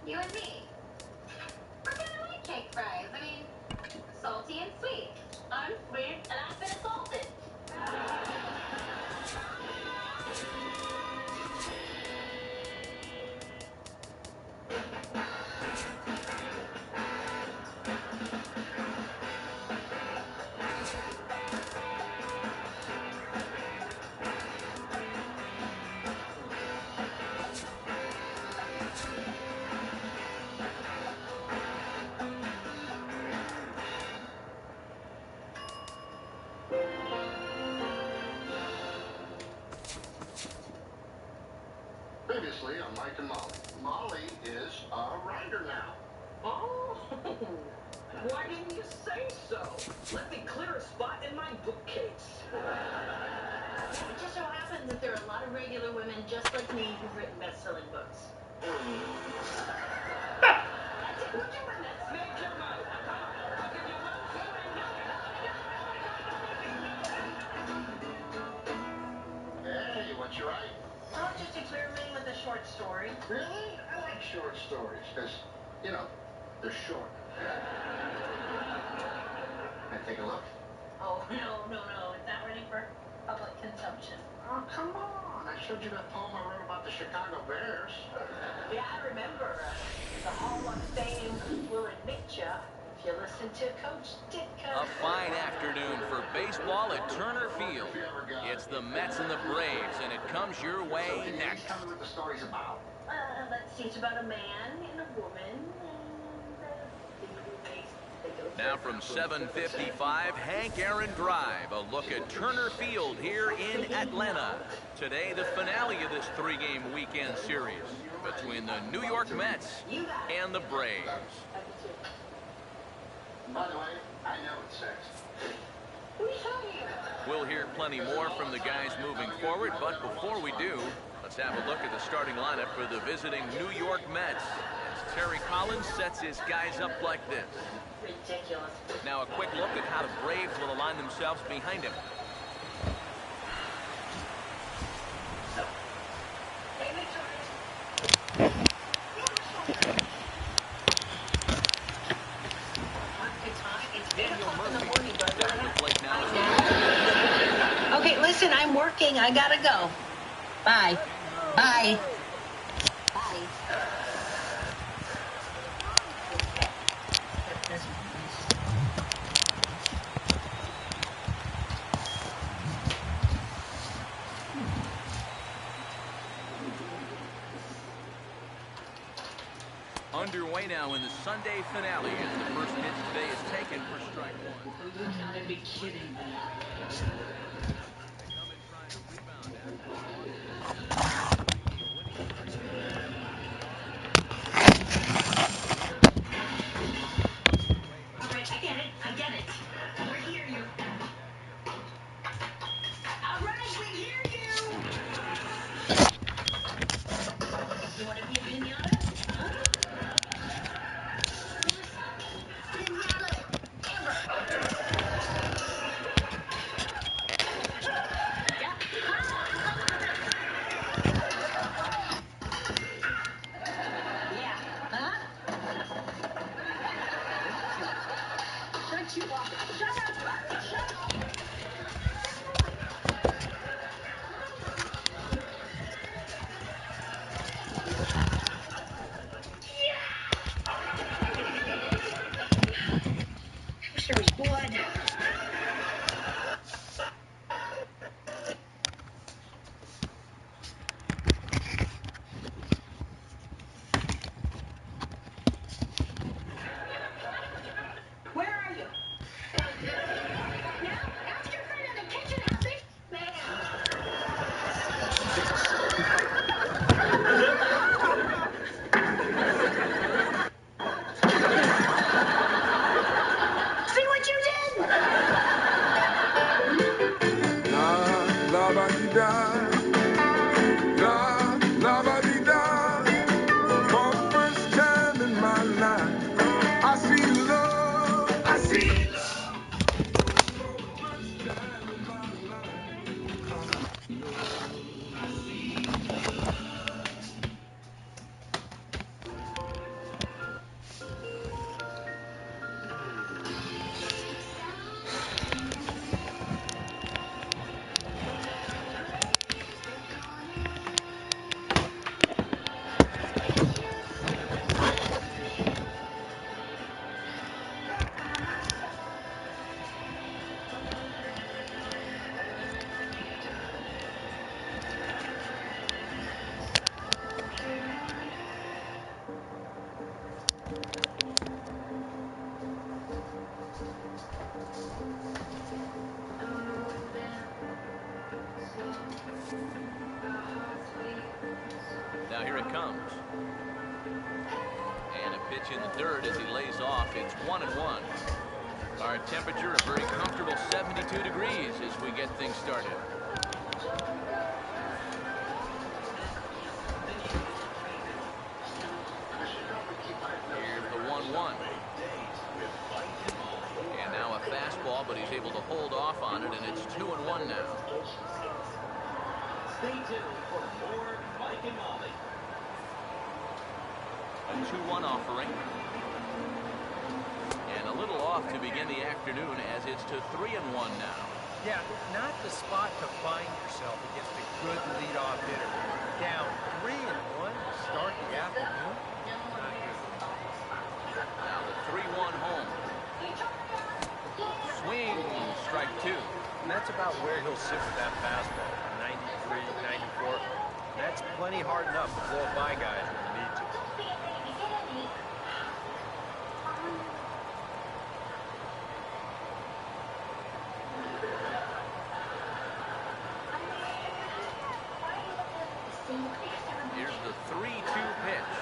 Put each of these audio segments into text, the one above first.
You and me. We're kind of like cake fries. I mean, salty and sweet. I'm sweet and I've been salted. Previously on Mike and Molly. Molly is a writer now. Oh, why didn't you say so? Let me clear a spot in my bookcase. It just so happens that there are a lot of regular women just like me who've written best-selling books. That's it. Would you win that? Make your move. Come on. I'll give you 1, 2, and no. Hey, what you write? Oh, just experimenting with a short story. Really? I like short stories because, you know, they're short. Can I take a look? Oh, no. It's not ready for public consumption. Oh, come on. I showed you that poem I wrote about the Chicago Bears. Yeah, I remember. The Hall of Fame will admit you if you listen to Coach Ditka. A fine afternoon for baseball at Turner Field. It's the Mets and the Braves, and it comes your way next. Tell me what the story's about. Let's see. It's about a man and a woman. Now from 7:55, Hank Aaron Drive. A look at Turner Field here in Atlanta. Today, the finale of this 3-game weekend series between the New York Mets and the Braves. By the way, I know it's sex. We'll hear plenty more from the guys moving forward, but before we do, let's have a look at the starting lineup for the visiting New York Mets as Terry Collins sets his guys up like this. Ridiculous. Now a quick look at how the Braves will align themselves behind him. Okay, listen, I'm working. I gotta go. Bye. Bye. Underway now in the Sunday finale as the first pitch today is taken for strike 1. You gotta be kidding me. Alright, I get it. We hear you. Alright, we hear you. You want to be a pinata? Huh? Pinata ever. Yeah. Yeah. Huh? Shut you up. Shut up. Shut up. Wish there was blood. Where are you? Now, ask your friend in the kitchen how this man. See what you did? La ba di da, la ba di da. For the first time in my life, I see love. I see love. For the first time in my life, Now here it comes. And a pitch in the dirt as he lays off. It's 1-1. Our temperature a very comfortable 72 degrees as we get things started. Here's the 1-1. And now a fastball, but he's able to hold off on it, and it's 2-1 now. Stay tuned for more Mike and Molly. A 2-1 offering. And a little off to begin the afternoon as it's to 3-1 now. Yeah, not the spot to find yourself against a good leadoff hitter. Down 3-1 to start the afternoon. Not good. Now the 3-1 home. Swing, strike 2. And that's about where he'll sit with that fastball. 93, 94. That's plenty hard enough to blow by guys when you need to. Here's the 3-2 pitch.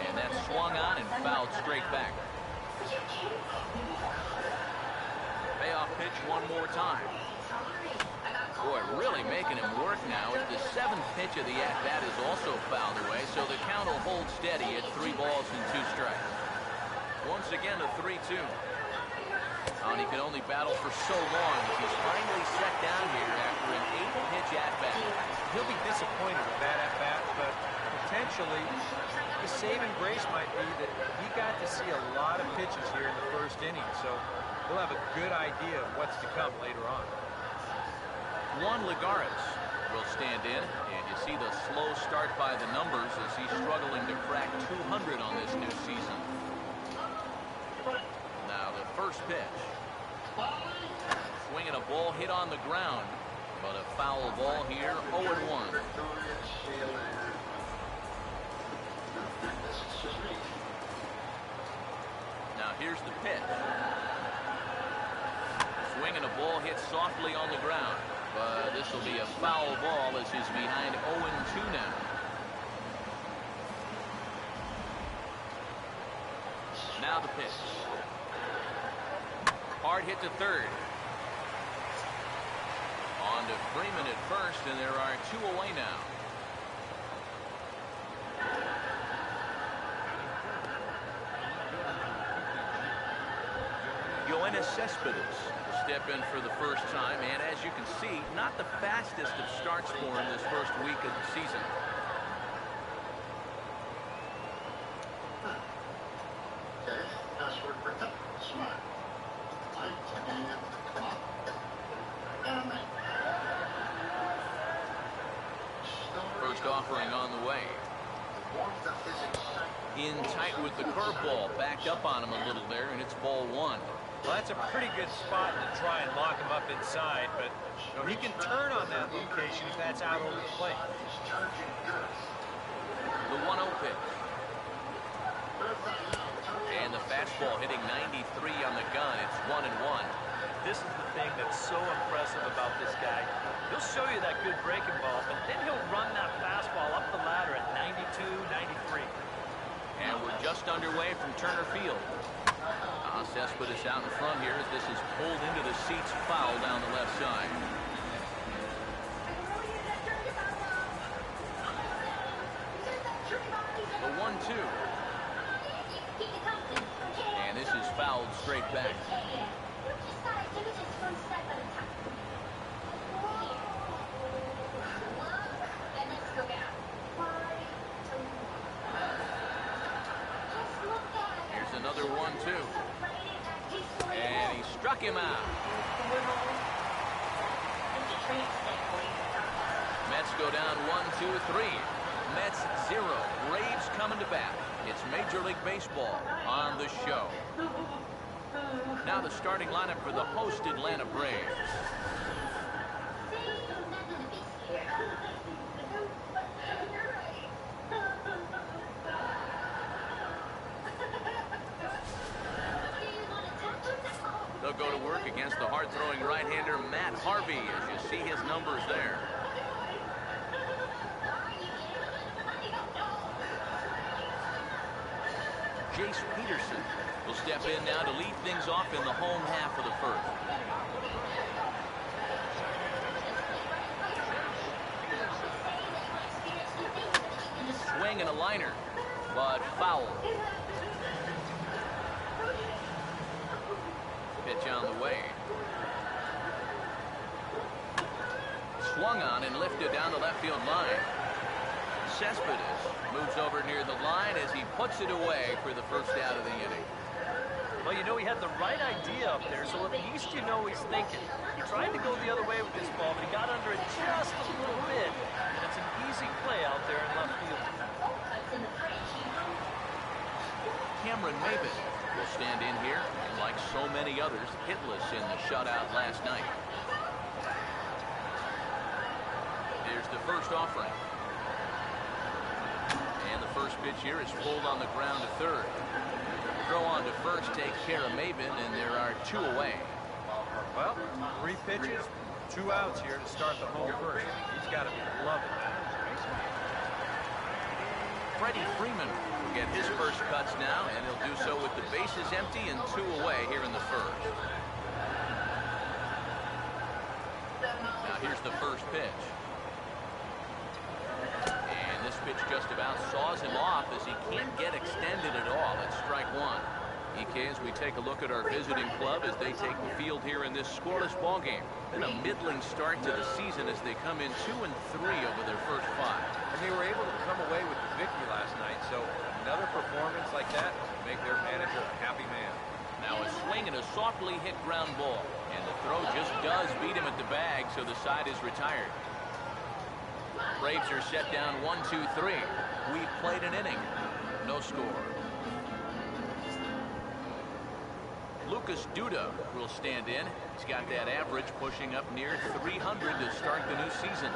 And that's swung on and fouled straight back. Payoff pitch one more time. Boy, really making him work now as the 7th pitch of the at-bat is also fouled away, so the count will hold steady at 3 balls and 2 strikes. Once again, a 3-2. And he can only battle for so long as he's finally set down here after an 8-pitch at-bat. He'll be disappointed with that at-bat, but potentially the saving grace might be that he got to see a lot of pitches here in the first inning, so he'll have a good idea of what's to come later on. Juan Lagares will stand in, and you see the slow start by the numbers as he's struggling to crack 200 on this new season. Now the first pitch. Swinging a ball hit on the ground, but a foul ball here, 0-1. Now here's the pitch. Swinging a ball hit softly on the ground, but this will be a foul ball as he's behind 0-2 now. Now the pitch. Hard hit to third. On to Freeman at first, and there are 2 away now. Yoenis Cespedes will step in for the first time, and as you can see, not the fastest of starts for him this first week of the season. Okay, password for that. Smart. First offering on the way. In tight with the curveball, backed up on him a little there, and it's ball 1. Well, that's a pretty good spot to try and lock him up inside, but you know, he can turn on that location if that's out over the plate. The 1-0 pitch. And the fastball hitting 93 on the gun. It's 1-1. This is the thing that's so impressive about this guy. He'll show you that good breaking ball, but then he'll run that fastball up the ladder at 92, 93. And we're just underway from Turner Field. Cespedes out in front here as this is pulled into the seats, foul down the left side. The 1-2. And this is fouled straight back. Here's another 1-2. And he struck him out. Mets go down 1-2-3. Mets 0. Braves coming to bat. It's Major League Baseball on the show. Now the starting lineup for the host Atlanta Braves. he'll go to work against the hard-throwing right-hander Matt Harvey, as you see his numbers there. Jace Peterson will step in now to lead things off in the home half of the first. Swing and a liner, but foul. Pitch on the way. Swung on and lifted down the left field line. Cespedes moves over near the line as he puts it away for the first out of the inning. Well, you know, he had the right idea up there, so at least you know he's thinking. He tried to go the other way with this ball, but he got under it just a little bit. And it's an easy play out there in left field. Cameron Maybin will stand in here, and like so many others, hitless in the shutout last night. Here's the first offering. And the first pitch here is pulled on the ground to third. Throw on to first takes care of Maybin, and there are 2 away. Well, 3 pitches, 2 outs here to start the home first. He's got to be loving that. Freddie Freeman will get his first cuts now, and he'll do so with the bases empty and 2 away here in the first. Now here's the first pitch. And this pitch just about saws him off as he can't get extended at all. It's strike 1. EK, as we take a look at our visiting club as they take the field here in this scoreless ball game. Been a middling start to the season as they come in 2 and 3 over their first 5. And they were able to come away with the victory last night, so another performance like that will make their manager a happy man. Now a swing and a softly hit ground ball. And the throw just does beat him at the bag, so the side is retired. Braves are set down 1-2-3. We've played an inning. No score. Lucas Duda will stand in. He's got that average pushing up near 300 to start the new season.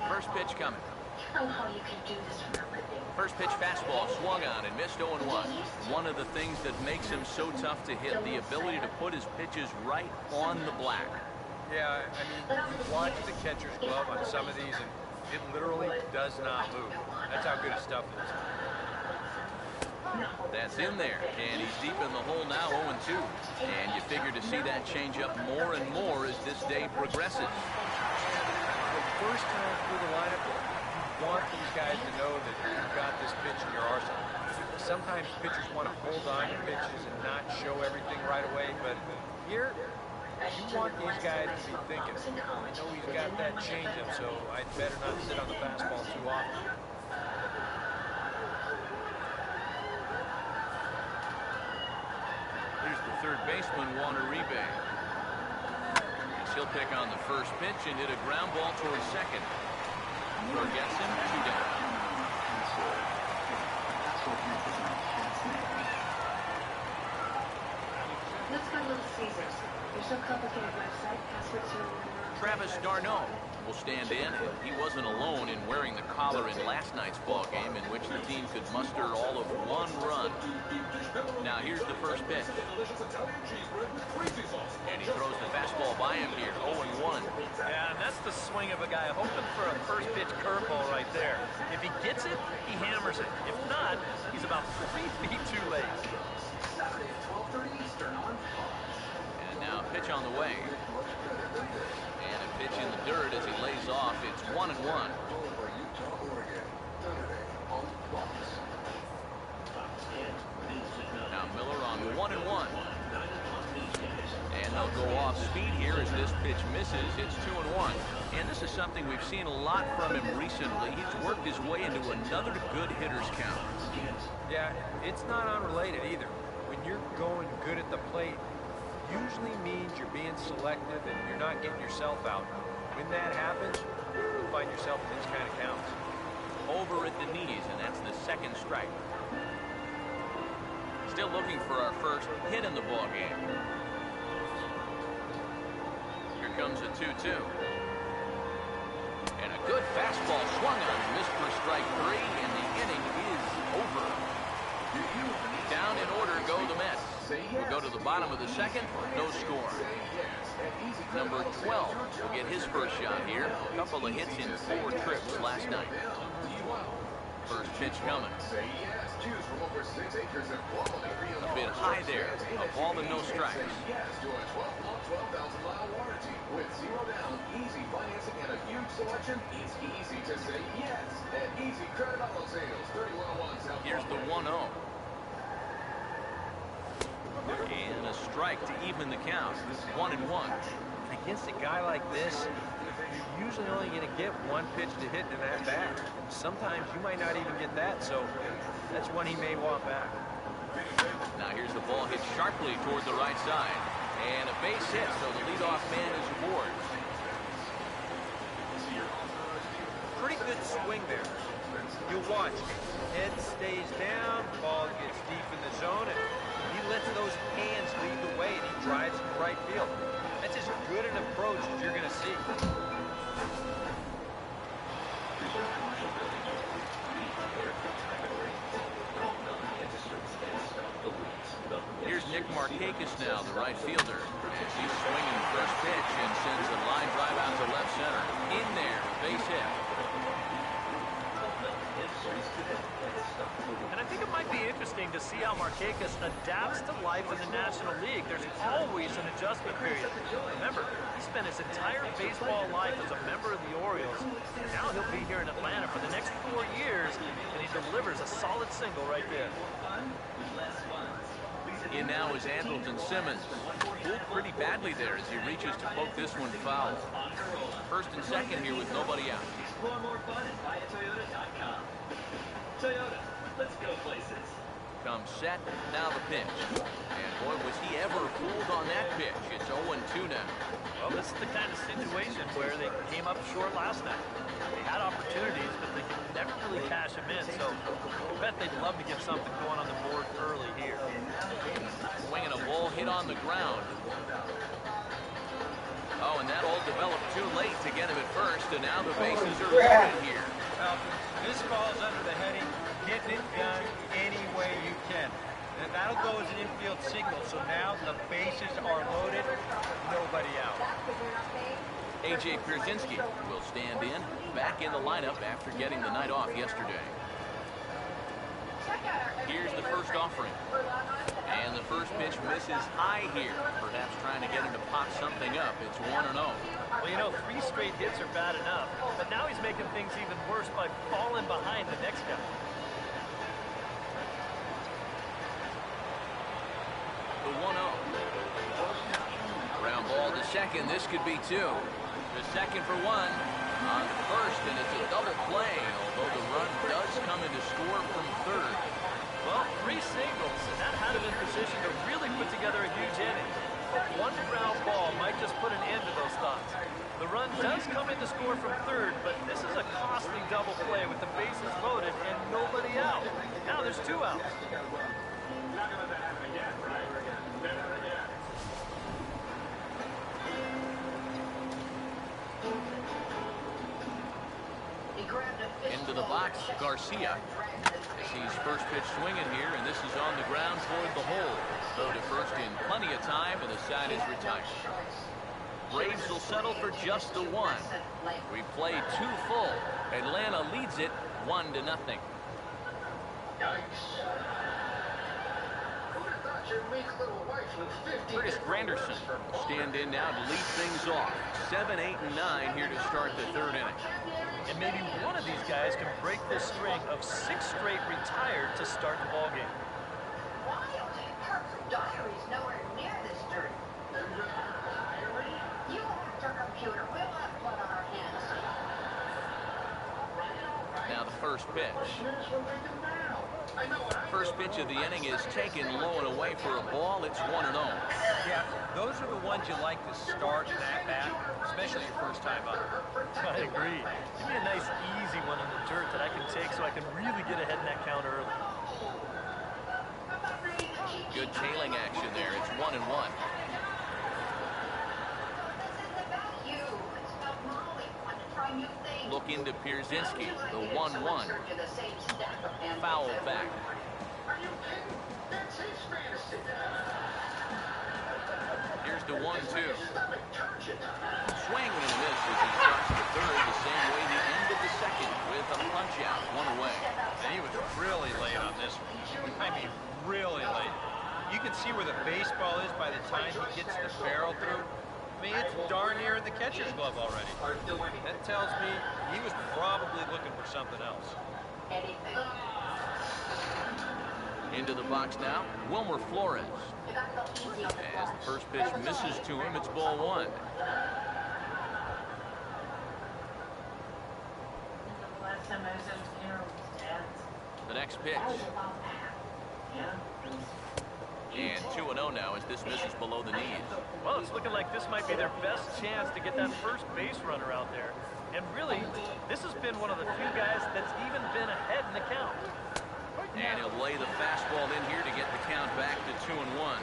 First pitch coming. First pitch fastball swung on and missed 0-1. One of the things that makes him so tough to hit, the ability to put his pitches right on the black. Yeah, I mean, you watch the catcher's glove on some of these, and it literally does not move. That's how good his stuff is. That's in there, and he's deep in the hole now, 0-2. And you figure to see that change up more and more as this day progresses. The first time through the lineup, you want these guys to know that you've got this pitch in your arsenal. Sometimes pitchers want to hold on to pitches and not show everything right away, but here, you want these guys to be thinking, I know he's got that changeup, so I'd better not sit on the fastball too often. Here's the third baseman, Juan Uribe. He'll pick on the first pitch and hit a ground ball towards second. Throw gets him, 2 down. Let's go to Little Caesars. There's no complicated website. Passwords are Travis d'Arnaud will stand in. He wasn't alone in wearing the collar in last night's ball game, in which the team could muster all of 1 run. Now here's the first pitch. And he throws the fastball by him here, 0-1. Yeah, and that's the swing of a guy hoping for a first pitch curveball right there. If he gets it, he hammers it. If not, he's about 3 feet too late. And now pitch on the way. And a pitch in the dirt as he lays off. It's 1-1. Now Miller on 1-1. And they'll go off speed here as this pitch misses. It's 2-1. And this is something we've seen a lot from him recently. He's worked his way into another good hitter's count. Yeah, it's not unrelated either. When you're going good at the plate, usually means you're being selective and you're not getting yourself out. When that happens, you'll find yourself in these kind of counts. Over at the knees, and that's the second strike. Still looking for our first hit in the ball game. Here comes a 2-2. And a good fastball swung on, missed for strike 3, and the inning to the bottom of the second, no score. Number 12 will get his first shot here. A couple of hits in 4 trips last night. First pitch coming. A bit high there. A ball and no strikes. With 0 down, easy financing, and a huge selection, it's easy to say yes at Easy Credit Auto Sales, 3101 South. Here's the 1-0. And a strike to even the count. 1-1. Against a guy like this, you're usually only going to get one pitch to hit in that bat. Sometimes you might not even get that, so that's one he may want back. Now here's the ball hit sharply toward the right side. And a base hit, so the leadoff man is aboard. Pretty good swing there. You'll watch. Head stays down, ball gets deep in the zone, and he lets those hands lead the way, and he drives to right field. That's as good an approach as you're going to see. Here's Nick Markakis now, the right fielder. As he's swinging first pitch and sends a line drive out to left center. In there, base hit. And I think it might be interesting to see how Markakis adapts to life in the National League. There's always an adjustment period. Remember, he spent his entire baseball life as a member of the Orioles. Now he'll be here in Atlanta for the next 4 years, and he delivers a solid single right there. In now is Andrelton Simmons. Pulled pretty badly there as he reaches to poke this one foul. First and second here with nobody out. Explore more fun at buyatoyota.com. Toyota, let's go places. Comes set, now the pitch. And boy, was he ever fooled on that pitch. It's 0-2 now. Well, this is the kind of situation where they came up short last night. They had opportunities, but they could never really cash them in. So I bet they'd love to get something going on the board early here. Swinging a ball hit on the ground. Oh, and that all developed too late to get him at first, and now the bases are loaded here. Well, this falls under the heading, getting it done any way you can. And that'll go as an infield signal, so now the bases are loaded, nobody out. A.J. Pierzynski will stand in, back in the lineup after getting the night off yesterday. Here's the first offering. And the first pitch misses high here. Perhaps trying to get him to pop something up. It's 1-0. Well, you know, 3 straight hits are bad enough, but now he's making things even worse by falling behind the next guy. The 1-0. Ground ball to second. This could be 2. The second for 1 on first, and it's a double play, although the run does come into score from third. Well, 3 singles, and that had him in position to really put together a huge inning. But one ground ball might just put an end to those thoughts. The run does come in to score from third, but this is a costly double play with the bases loaded and nobody out. Now there's 2 outs. Into the box, Garcia. Sees first pitch swinging here, and this is on the ground toward the hole. Throw to first in plenty of time, and the side is retired. Braves will settle for just the 1. We played 2 full. Atlanta leads it 1-0. Curtis Granderson will stand in now to lead things off. 7, 8, and 9 here to start the 3rd inning. And maybe one of these guys can break this string of 6 straight retired to start the ballgame. Diary's nowhere near this dirt. You hacked our computer. We'll have blood on our hands. Now the first pitch. First pitch of the inning is taken low and away for a ball. It's 1-0. Yeah, those are the ones you like to start in that bat, especially your first time up. I agree. Give me a nice, easy one in the dirt that I can take so I can really get ahead in that count early. Good tailing action there. It's 1-1. Look into Pierzynski, the 1-1. Foul back. Here's the 1-2. Swing and a miss as he starts the third the same way he ended the second with a punch out, 1 away. And he was really late on this one. I mean, really late. You can see where the baseball is by the time he gets the barrel through. I mean, it's darn near in the catcher's glove already. That tells me he was probably looking for something else. Into the box now, Wilmer Flores. As the first pitch misses to him, it's ball 1. The next pitch. And 2-0 now as this misses below the knees. Well, it's looking like this might be their best chance to get that first base runner out there. And really, this has been one of the few guys that's even been ahead in the count. And he'll lay the fastball in here to get the count back to 2-1.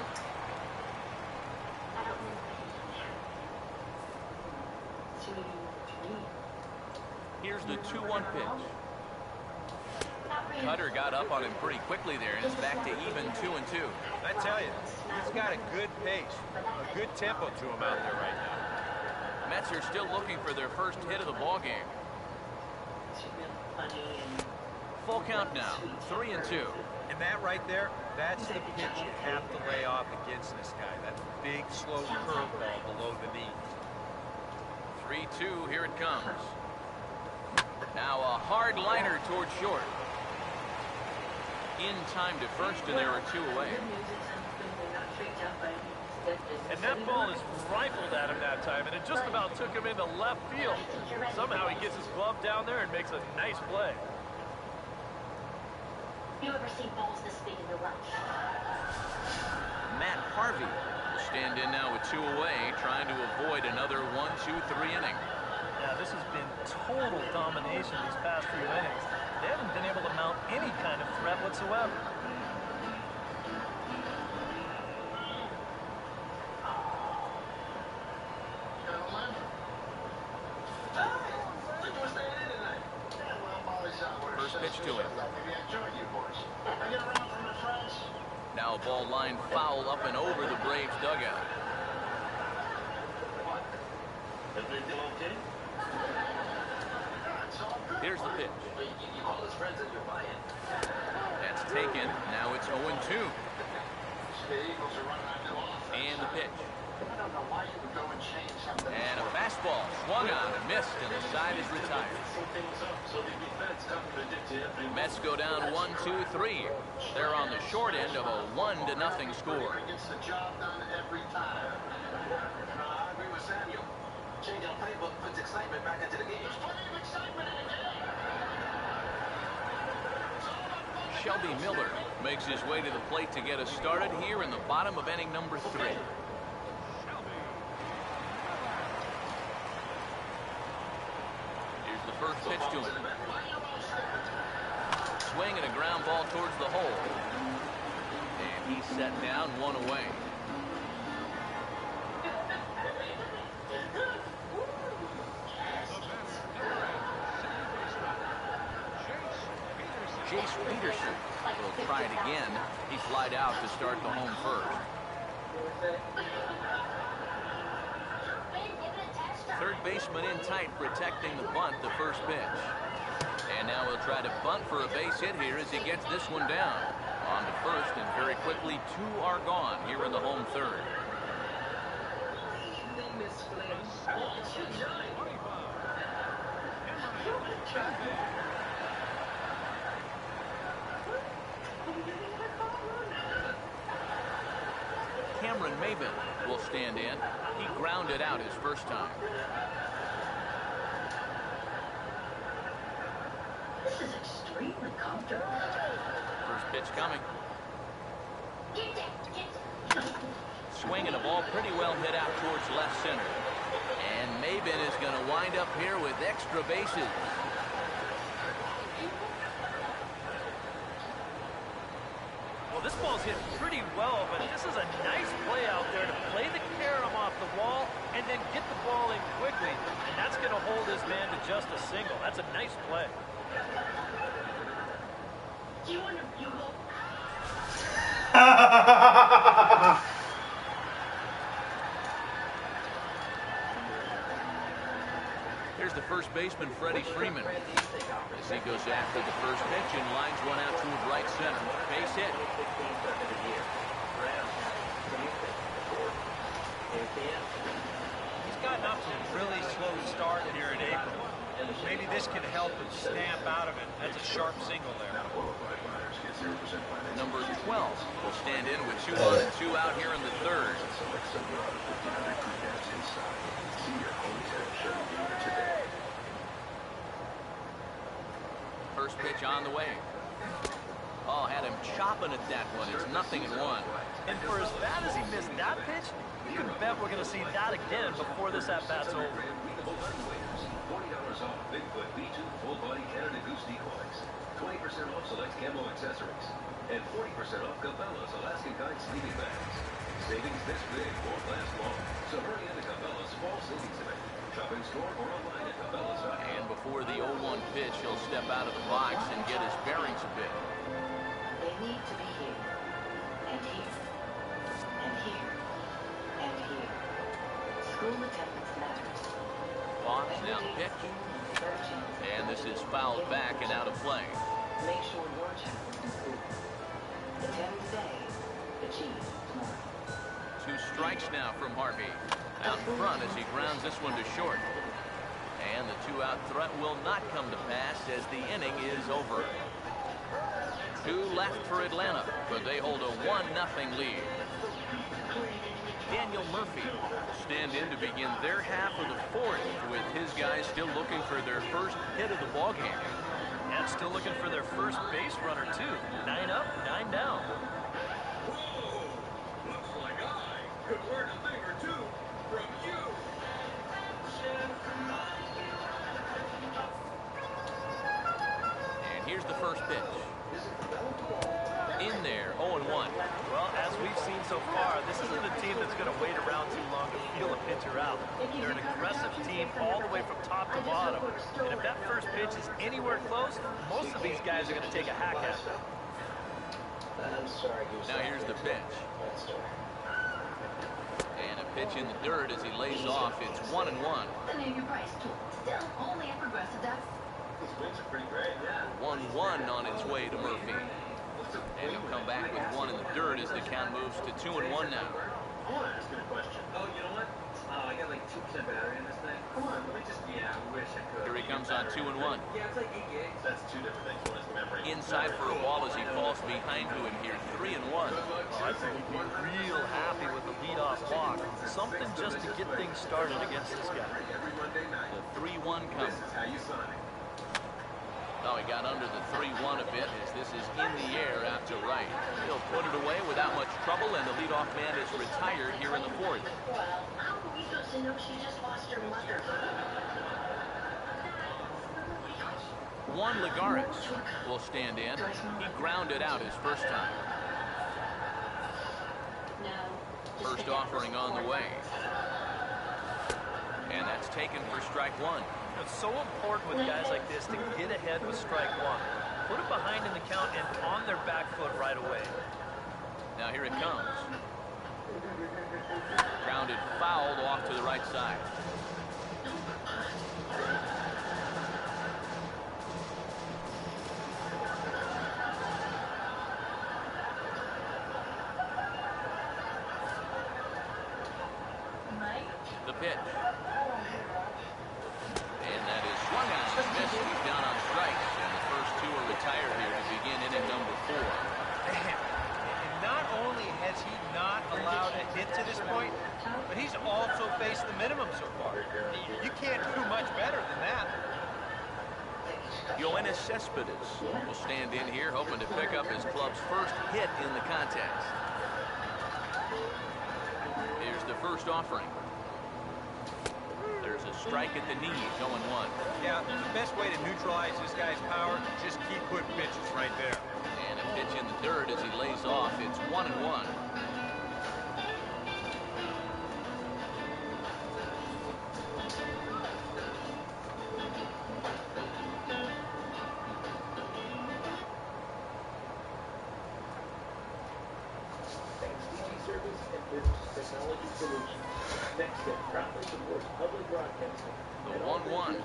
Here's the 2-1 pitch. Cutter got up on him pretty quickly there, and it's back to even 2-2. I tell you, he's got a good pace, a good tempo to him out there right now. Mets are still looking for their first hit of the ballgame. Full count now, 3-2. And that right there, that's the pitch you have to lay off against this guy. That big, slow curveball below the knees. 3-2, here it comes. Now a hard liner towards short. In time to first, and there are 2 away. And that ball is rifled at him that time, and it just about took him into left field. Somehow he gets his glove down there and makes a nice play. You ever see balls this big in the rush? Matt Harvey will stand in now with 2 away, trying to avoid another 1-2-3 inning. Yeah, this has been total domination these past few innings. They haven't been able to mount any kind of threat whatsoever. First pitch to him. Now a ball line foul up and over the Braves dugout. Here's the pitch. That's taken. Now it's 0-2. And the pitch. And a fastball swung on and missed, and the side is retired. Mets go down 1-2-3. They're on the short end of a 1-0 score. Changing playbook puts excitement back into the game. Shelby Miller makes his way to the plate to get us started here in the bottom of inning number 3. Here's the first pitch to him. Swing and a ground ball towards the hole. And he's set down, 1 away. Jace Peterson will try it again. He flied out to start the home first. Third baseman in tight, protecting the bunt, the first pitch. And now he'll try to bunt for a base hit here as he gets this one down. On to first, and very quickly 2 are gone here in the home third. Cameron Maben will stand in. He grounded out his first time. This is extremely comfortable. First pitch coming. Swinging a ball pretty well hit out towards left center. And Maben is going to wind up here with extra bases. Well, this ball's hit pretty well, but this is a nice play out there to play the carom off the wall and then get the ball in quickly. And that's going to hold his man to just a single. That's a nice play. Do you want a bugle? here's the first baseman, Freddie Freeman. As he goes after the first pitch and lines one out toward right center. Base hit. He's gotten off to a really slow start here in April. Maybe this can help him snap out of it. That's a sharp single there. Number 12 will stand in with 2 on and 2 out here in the third. First pitch on the way. Oh, had him chopping at that one. It's 0-1. And for as bad as he missed that pitch, you can bet we're going to see that again before this at-bat's over. $40 off Bigfoot B2 full body Canada Goose decoys. 20% off select camo accessories. And 40% off Cabela's Alaskan Guide sleeping bags. Savings this big won't last long. So hurry into Cabela's fall savings event. Shop in store or online at Cabela's.com. And before the 0-1 pitch, he'll step out of the box and get his bearings a bit. They need to be here, and here, and here, and here. School attendance matters. Box now pitch. And this is fouled back and out of play. Make sure your child is school. Attend today, achieve tomorrow. 2 strikes now from Harvey. Out front as he grounds this one to short. And the 2-out threat will not come to pass as the inning is over. 2 left for Atlanta, but they hold a 1-0 lead. Daniel Murphy stand in to begin their half of the fourth with his guys still looking for their first hit of the ballgame. And still looking for their first base runner, too. 9 up, 9 down. Whoa! Looks like I could learn a thing or two from you. And here's the first pitch. In there, 0-1. Well, as we've seen so far, this isn't a team that's going to wait around too long to feel a pitcher out. They're an aggressive team all the way from top to bottom. And if that first pitch is anywhere close, most of these guys are going to take a hack at it. Now here's the pitch. And a pitch in the dirt as he lays off. It's 1-1. The Name Your Price tool. Still only at Progressive. These wings are pretty great, yeah. 1-1 on its way to Murphy. And he'll come back with 1 in the dirt as the count moves to 2-1 now. I want to ask you a question. Oh, you know what? I got like 2% battery in this thing. Come on, let me just, I wish I could. Here he comes on 2-1. Yeah, it's like 8 gigs. That's 2 different things. One is memory. Inside for a ball as he falls behind to him here. 3-1. I think he'd be real happy with the leadoff walk. Something just to get things started against this guy. The 3-1 comes. This is how you sign it. Oh, he got under the 3-1 a bit as this is in the air out to right. He'll put it away without much trouble, and the leadoff man is retired here in the fourth. Well, how are we supposed to know she just lost her mother? Juan Lagares will stand in. He grounded out his first time. First offering on the way. And that's taken for strike 1. It's so important with guys like this to get ahead with strike 1. Put it behind in the count and on their back foot right away. Now here it comes. Grounded fouled off to the right side. The pitch. And that is swung on and missed. He's down on strikes, and the first 2 are retired here to begin inning number 4. And not only has he not allowed a hit to this point, but he's also faced the minimum so far. You can't do much better than that. Yoenis Cespedes will stand in here, hoping to pick up his club's first hit in the contest. Here's the first offering. There's a strike at the knee, 0-1. Yeah, the best way to neutralize this guy's power, just keep putting pitches right there. And a pitch in the dirt as he lays off. It's 1-1. service and business technology solutions. Nextech proudly supports public broadcasting. The 1-1.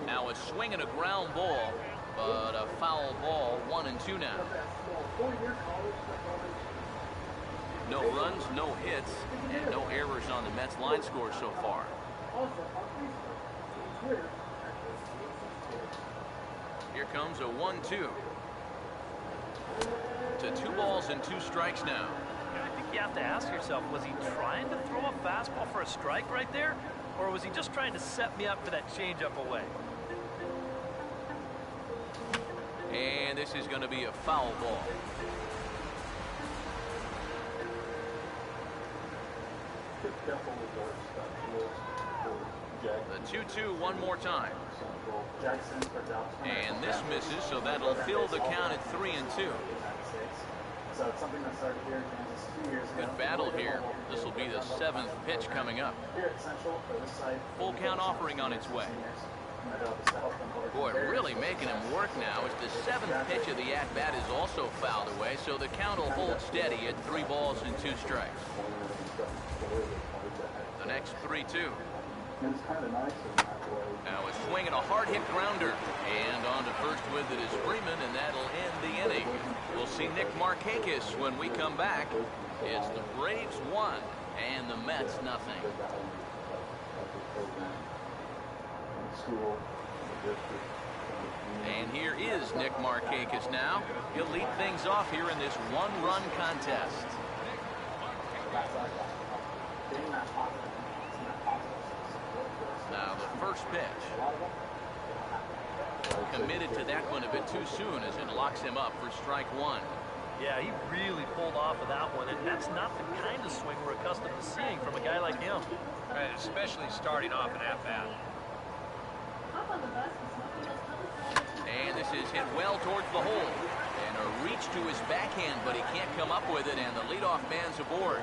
Now a swing and a ground ball, but a foul ball, 1-2 now. No runs, no hits, and no errors on the Mets line score so far. Here comes a 1-2. To 2 balls and 2 strikes now. I think you have to ask yourself, was he trying to throw a fastball for a strike right there? Or was he just trying to set me up for that changeup away? And this is going to be a foul ball. The 2-2 one more time. And this misses, so that'll fill the count at 3-2. So it's something that started here in Kansas 2 years ago. Good battle here. This will be the 7th pitch coming up. Here at Central, for this side, full count offering on its way. Boy, really making him work now as the 7th pitch of the at-bat is also fouled away, so the count will hold steady at 3 balls and 2 strikes. The next 3-2. Now a swing and a hard-hit grounder. And on to first with it is Freeman, and that'll end the inning. We'll see Nick Markakis when we come back. It's the Braves 1 and the Mets nothing. And here is Nick Markakis now. He'll lead things off here in this 1-run contest. Now the first pitch. Committed to that one a bit too soon as it locks him up for strike 1. Yeah, he really pulled off of that one, and that's not the kind of swing we're accustomed to seeing from a guy like him. Especially starting off an at-bat. And this is hit well towards the hole. And a reach to his backhand, but he can't come up with it, and the leadoff man's aboard.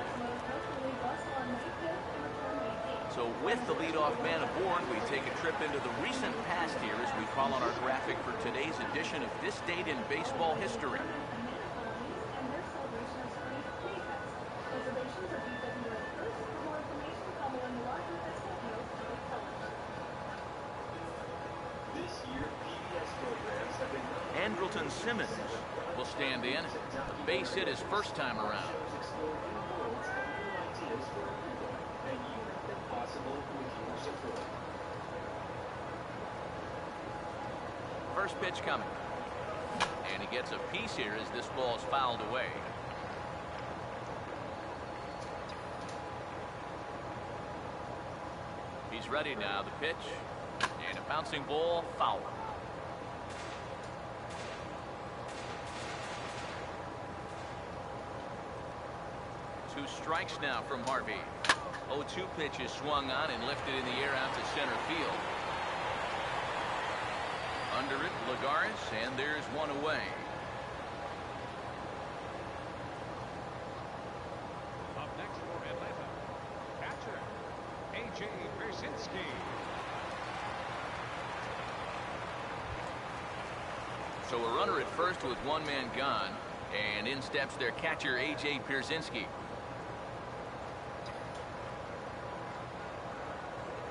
So with the leadoff man aboard, we take a trip into the recent past here as we call on our graphic for today's edition of This Date in Baseball History. Andrelton Simmons will stand in. A base hit his first time around. First pitch coming. And he gets a piece here as this ball is fouled away. He's ready now. The pitch. And a bouncing ball, foul. Two strikes now from Harvey. 0-2 pitch is swung on and lifted in the air out to center field. Under it, Lagares, and there's one away. Up next for Atlanta, catcher A.J. Pierzynski. So a runner at first with one man gone, and in steps their catcher A.J. Pierzynski.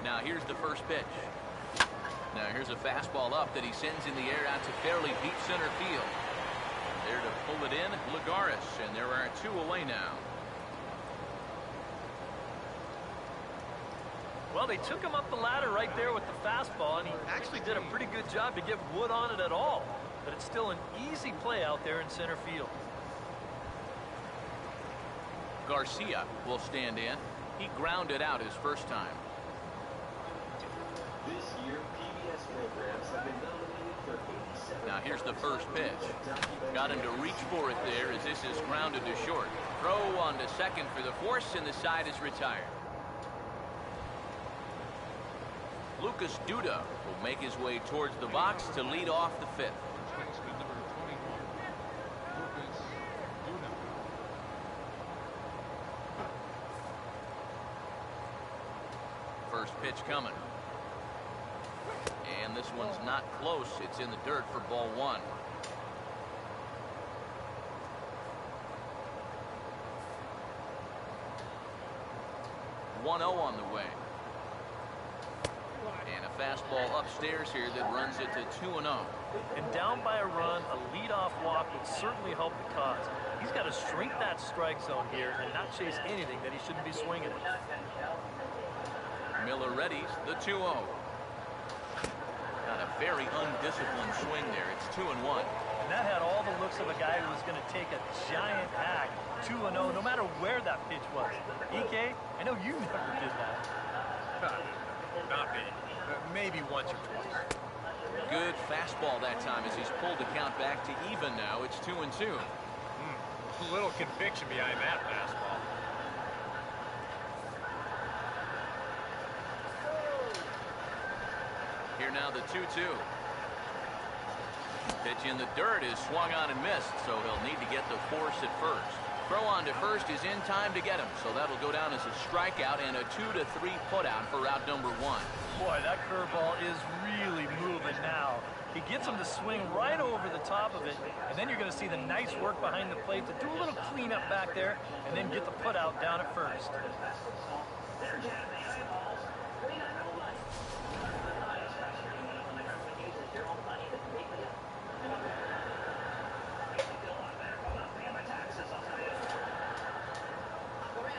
Now here's the first pitch. Now here's a fastball up that he sends in the air out to fairly deep center field. There to pull it in, Lagares, and there are two away now. Well, they took him up the ladder right there with the fastball, and he actually did a pretty good job to get wood on it at all. But it's still an easy play out there in center field. Garcia will stand in. He grounded out his first time. This year, PBS programs have been nominated for 87. Now here's the first pitch. Got him to reach for it there as this is grounded to short. Throw on to second for the force, and the side is retired. Lucas Duda will make his way towards the box to lead off the fifth. First pitch coming. And this one's not close. It's in the dirt for ball one. 1-0 on the way. And a fastball upstairs here that runs it to 2-0. And down by a run, a leadoff walk would certainly help the cause. He's got to shrink that strike zone here and not chase anything that he shouldn't be swinging. Miller readies the 2-0. Got a very undisciplined swing there. It's 2-1. And that had all the looks of a guy who was going to take a giant hack. 2-0, no matter where that pitch was. EK, I know you never did that. Not me. Maybe once or twice. Good fastball that time as he's pulled the count back to even now. It's 2-2. A little conviction behind that fastball. Here now the 2-2. Pitch in the dirt is swung on and missed, so he'll need to get the force at first. Throw on to first is in time to get him, so that'll go down as a strikeout and a 2-3 putout for out number 1. Boy, that curveball is really moving now. He gets him to swing right over the top of it, and then you're going to see the nice work behind the plate to do a little cleanup back there, and then get the putout down at first.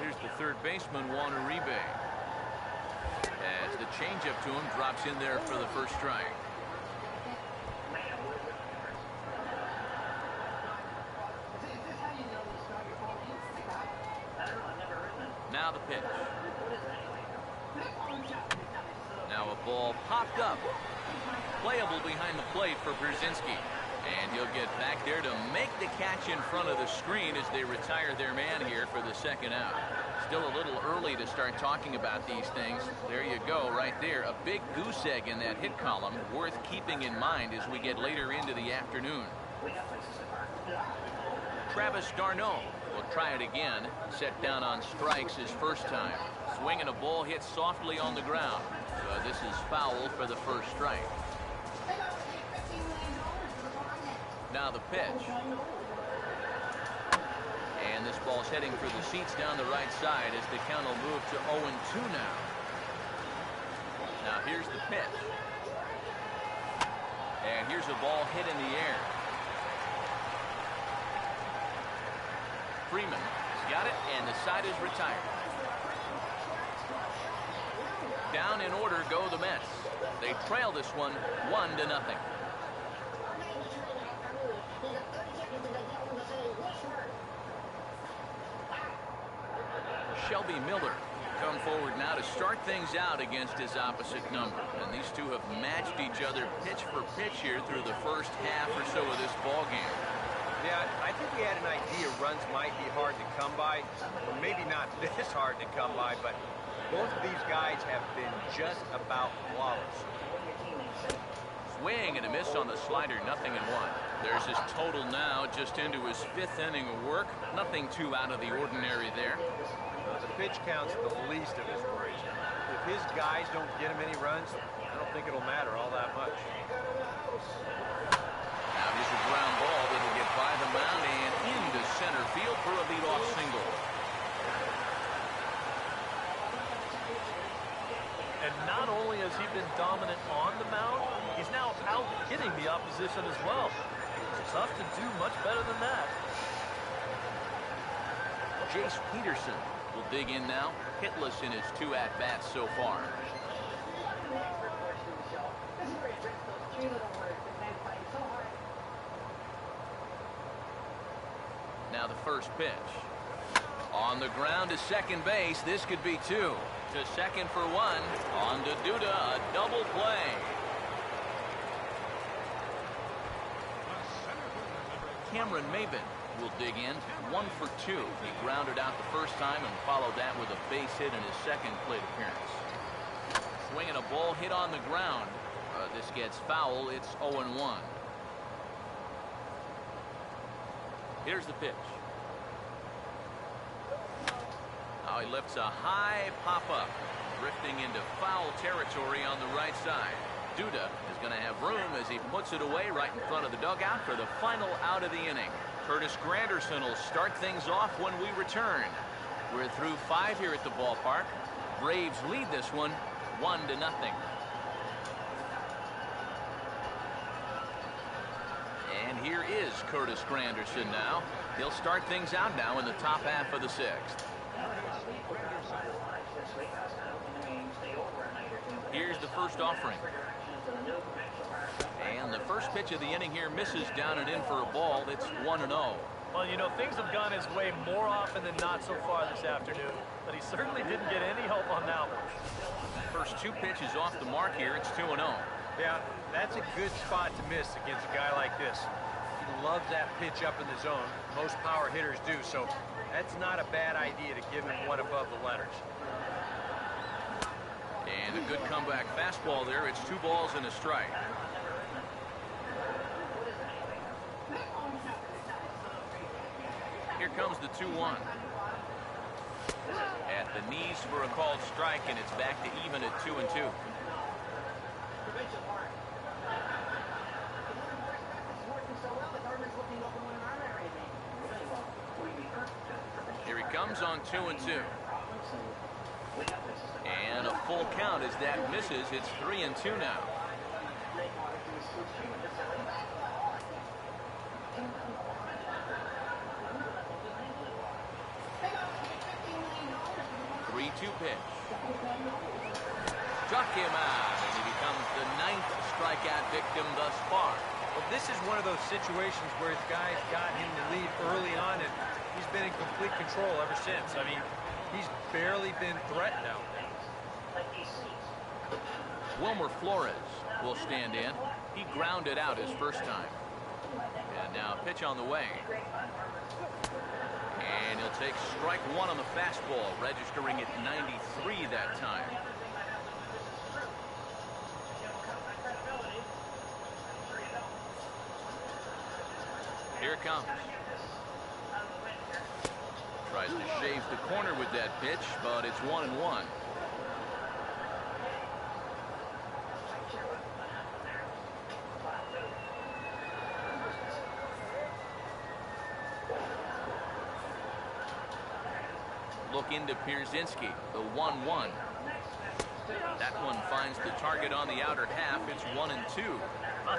Here's the third baseman, Juan Uribe. As the changeup to him drops in there for the first strike. Now the pitch. Now a ball popped up. Playable behind the plate for Brzezinski. And he'll get back there to make the catch in front of the screen as they retire their man here for the second out. Still a little early to start talking about these things. There you go, right there. A big goose egg in that hit column, worth keeping in mind as we get later into the afternoon. Travis d'Arnaud will try it again. Set down on strikes his first time. Swinging a ball hit softly on the ground. So this is foul for the first strike. Now the pitch. And this ball's heading for the seats down the right side as the count will move to 0-2 now. Now here's the pitch. And here's a ball hit in the air. Freeman got it, and the side is retired. Down in order go the Mets. They trail this one 1-0. Shelby Miller come forward now to start things out against his opposite number. And these two have matched each other pitch for pitch here through the first half or so of this ball game. Yeah, I think we had an idea runs might be hard to come by. Well, maybe not this hard to come by, but both of these guys have been just about flawless. Swing and a miss on the slider, 0-1. There's his total now, just into his 5th inning of work. Nothing too out of the ordinary there. The pitch count's the least of his worries. If his guys don't get him any runs, I don't think it'll matter all that much. Now here's a ground ball that'll get by the mound and into center field for a leadoff single. And not only has he been dominant on the mound, he's now out hitting the opposition as well. It's tough to do much better than that. Jace Peterson will dig in now, hitless in his 2 at-bats so far. Now the first pitch. On the ground to second base, this could be 2. To second for 1. On to Duda, a double play. Cameron Maybin will dig in, 1 for 2. He grounded out the first time and followed that with a base hit in his second plate appearance. Swinging a ball hit on the ground. This gets foul. It's 0-1. Here's the pitch. Now he lifts a high pop-up, drifting into foul territory on the right side. Duda is going to have room as he puts it away right in front of the dugout for the final out of the inning. Curtis Granderson will start things off when we return. We're through 5 here at the ballpark. Braves lead this one 1-0. And here is Curtis Granderson now. He'll start things out now in the top half of the sixth. Here's the first offering. And the first pitch of the inning here misses down and in for a ball. It's 1-0. Well, you know, things have gone his way more often than not so far this afternoon, but he certainly didn't get any help on that one. First two pitches off the mark here. It's 2-0. Yeah, that's a good spot to miss against a guy like this. He loves that pitch up in the zone. Most power hitters do, so that's not a bad idea to give him one above the letters. And a good comeback fastball there. It's 2 balls and a strike. Here comes the 2-1. At the knees for a called strike, and it's back to even at 2-2. Here he comes on 2-2. And a full count as that misses. It's 3-2 now. Pitch. Struck him out, and he becomes the 9th strikeout victim thus far. Well, this is one of those situations where his guys got him the lead early on, and he's been in complete control ever since. I mean, he's barely been threatened out there. Wilmer Flores will stand in. He grounded out his first time. And now a pitch on the way. And he'll take strike one on the fastball, registering at 93 that time. Here it comes. Tries to shave the corner with that pitch, but it's 1-1. Look into Pierzynski, the 1-1. That one finds the target on the outer half. It's 1-2.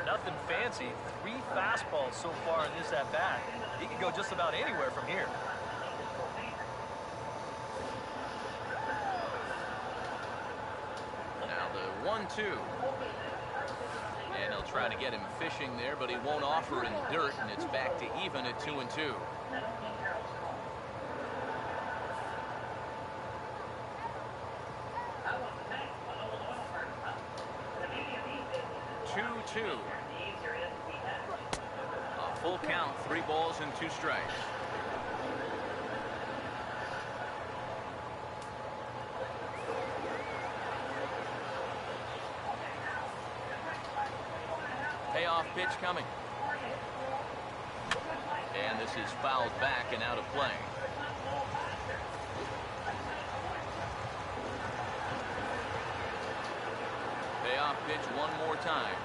Nothing fancy. 3 fastballs so far in this at-bat. He can go just about anywhere from here. Now the 1-2. And he'll try to get him fishing there, but he won't offer in the dirt, and it's back to even at 2-2. 2-2. A full count, 3 balls and 2 strikes. Payoff pitch coming. And this is fouled back and out of play. Payoff pitch one more time.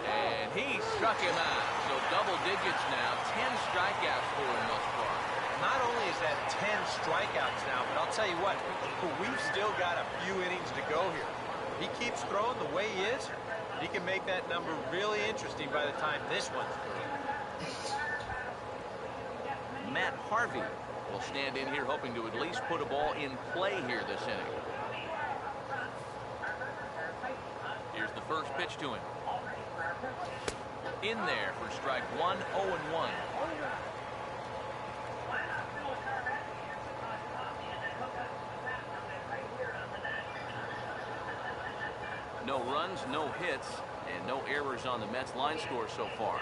And he struck him out. So double digits now. 10 strikeouts for him thus far. Not only is that 10 strikeouts now, but I'll tell you what, we've still got a few innings to go here. He keeps throwing the way he is. He can make that number really interesting by the time this one's through. Matt Harvey will stand in here hoping to at least put a ball in play here this inning. Here's the first pitch to him. In there for strike one, 0-1. No runs, no hits, and no errors on the Mets line score so far.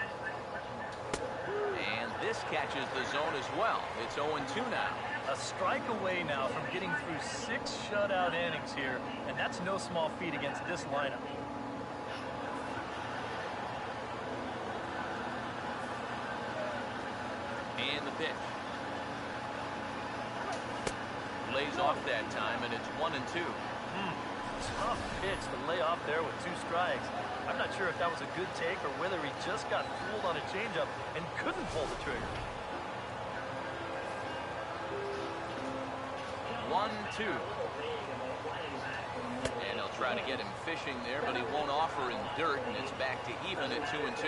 And this catches the zone as well. It's 0-2 now. A strike away now from getting through 6 shutout innings here, and that's no small feat against this lineup. And the pitch. Lays off that time, and it's 1-2. Tough pitch to lay off there with 2 strikes. I'm not sure if that was a good take or whether he just got fooled on a changeup and couldn't pull the trigger. 1-2. And they'll try to get him fishing there, but he won't offer in dirt, and it's back to even at 2-2.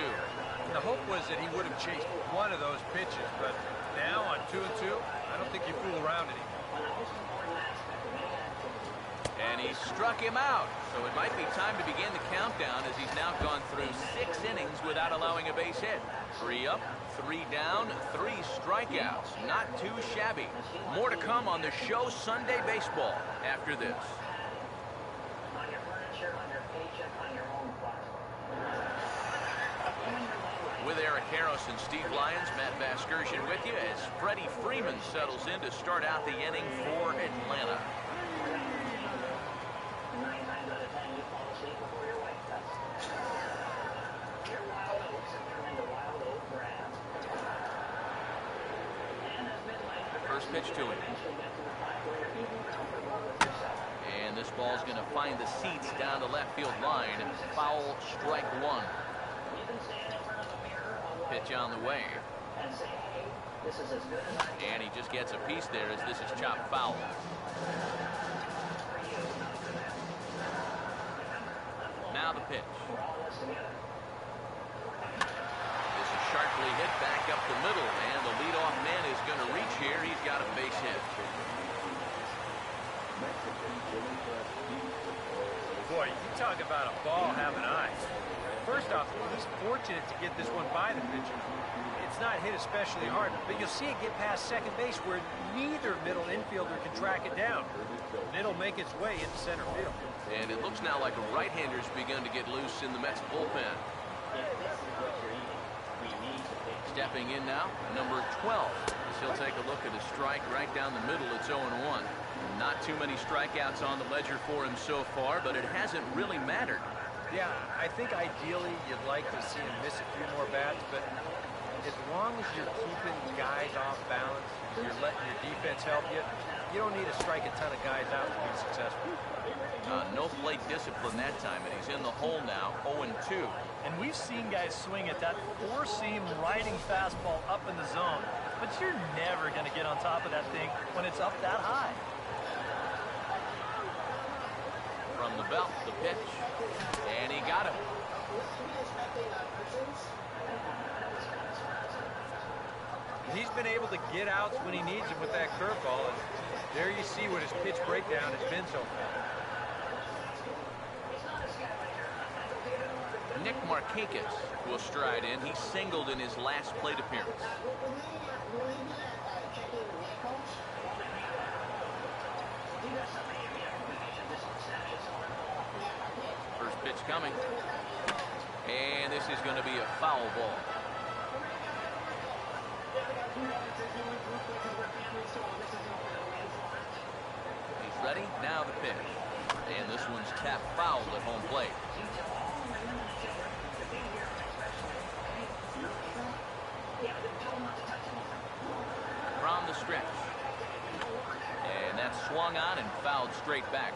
The hope was that he would have chased one of those pitches, but now on 2-2, I don't think you fool around anymore. And he struck him out, so it might be time to begin the countdown as he's now gone through 6 innings without allowing a base hit. 3 up, 3 down, 3 strikeouts. Not too shabby. More to come on the show Sunday Baseball after this. With Eric Harris and Steve Lyons, Matt Vasgersian with you as Freddie Freeman settles in to start out the inning for Atlanta. First pitch to him. And this ball's going to find the seats down the left field line. Foul, strike 1. Pitch on the way. And he just gets a piece there as this is chopped foul. Now the pitch. This is sharply hit back up the middle, and the leadoff man is going to reach here. He's got a base hit. Boy, you talk about a ball having eyes. First off, he's fortunate to get this one by the pitcher. It's not hit especially hard, but you'll see it get past second base where neither middle infielder can track it down. And it'll make its way into center field. And it looks now like a right-hander's begun to get loose in the Mets bullpen. Stepping in now, number 12. He'll take a look at a strike right down the middle. It's 0-1. Not too many strikeouts on the ledger for him so far, but it hasn't really mattered. Yeah, I think ideally you'd like to see him miss a few more bats, but as long as you're keeping guys off balance, you're letting your defense help you, you don't need to strike a ton of guys out to be successful. No plate discipline that time, and he's in the hole now, 0-2. And we've seen guys swing at that four-seam riding fastball up in the zone, but you're never going to get on top of that thing when it's up that high. From the belt, the pitch, and he got him. He's been able to get outs when he needs them with that curveball, and there you see what his pitch breakdown has been so far. Nick Markakis will stride in. He singled in his last plate appearance. First pitch coming. And this is going to be a foul ball. He's ready. Now the pitch. And this one's tapped foul at home plate. From the stretch. And that's swung on and fouled straight back.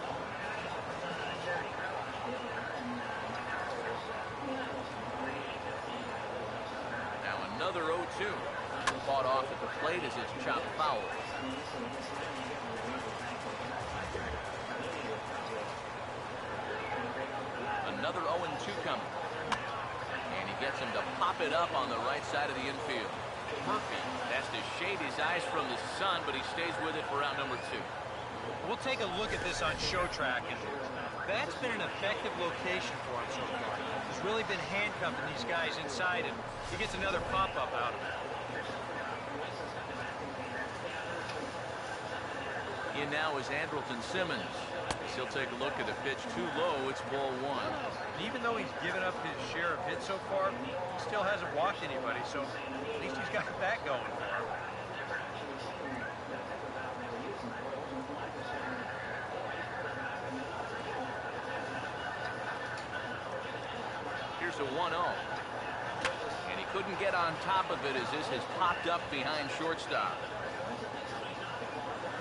Now another 0-2. Fought off at the plate as it's chopped foul. Another 0-2 coming. And he gets him to pop it up on the right side of the infield. Murphy has to shade his eyes from the sun, but he stays with it for round number 2. We'll take a look at this on show track, and that's been an effective location for him so far. He's really been handcuffing these guys inside, and he gets another pop-up out of it. In now is Andrelton Simmons. He'll take a look at a pitch too low. It's ball 1. Even though he's given up his share of hits so far, he still hasn't walked anybody, so at least he's got that going for him. Here's a 1-0. And he couldn't get on top of it as this has popped up behind shortstop.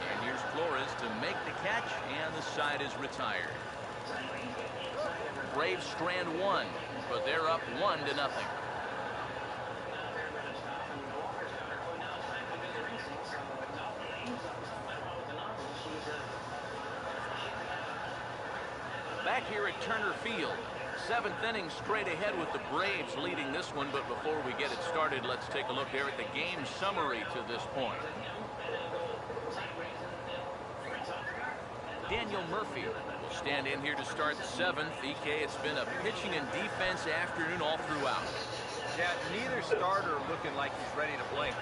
And here's Flores to make the catch, and the side is retired. Braves strand 1, but they're up 1-0. here at Turner Field. Seventh inning straight ahead with the Braves leading this one, but before we get it started, let's take a look there at the game summary to this point. Daniel Murphy will stand in here to start the seventh. EK, it's been a pitching and defense afternoon all throughout. Yeah, neither starter looking like he's ready to blink.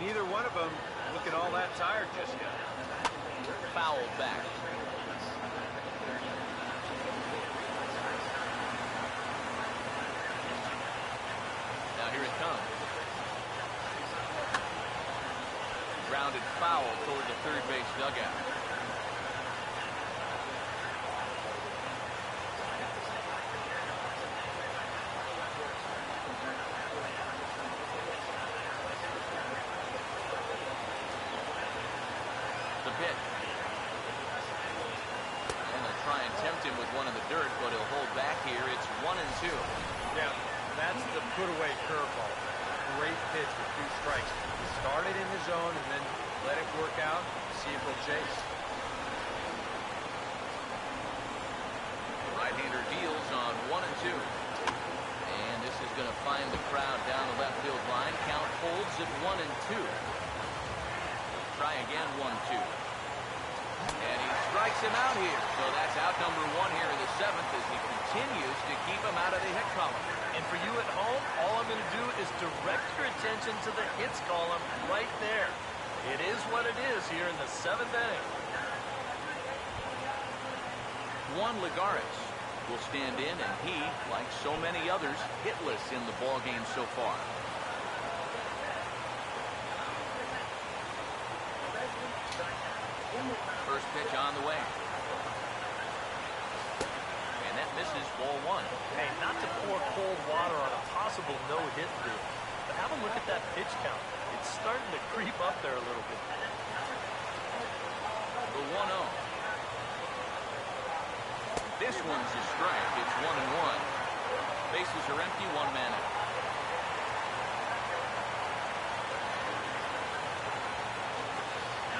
Neither one of them looking all that tired just yet. Foul back. Now here it comes. Grounded foul toward the third base dugout. The pitch. And they'll try and tempt him with one in the dirt, but he'll hold back here. It's 1-2. Yeah, that's the put-away curveball. Great pitch with 2 strikes. Start it in the zone and then let it work out. See if he'll chase. The right-hander deals on 1-2. And this is going to find the crowd down the left field line. Count holds at 1-2. Try again, 1-2. And he strikes him out here. So that's out number 1 here in the seventh as he continues to keep him out of the hit column. And for you at home, all I'm going to do is direct your attention to the hits column right there. It is what it is here in the seventh inning. Juan Lagares will stand in, and he, like so many others, hitless in the ballgame so far. First pitch on the way. And that misses, ball 1. Hey, not to pour cold water on a possible no-hit deal, but have a look at that pitch count. It's starting to creep up there a little bit. The 1-0. This one's a strike. It's 1-1. Bases are empty, 1 man out.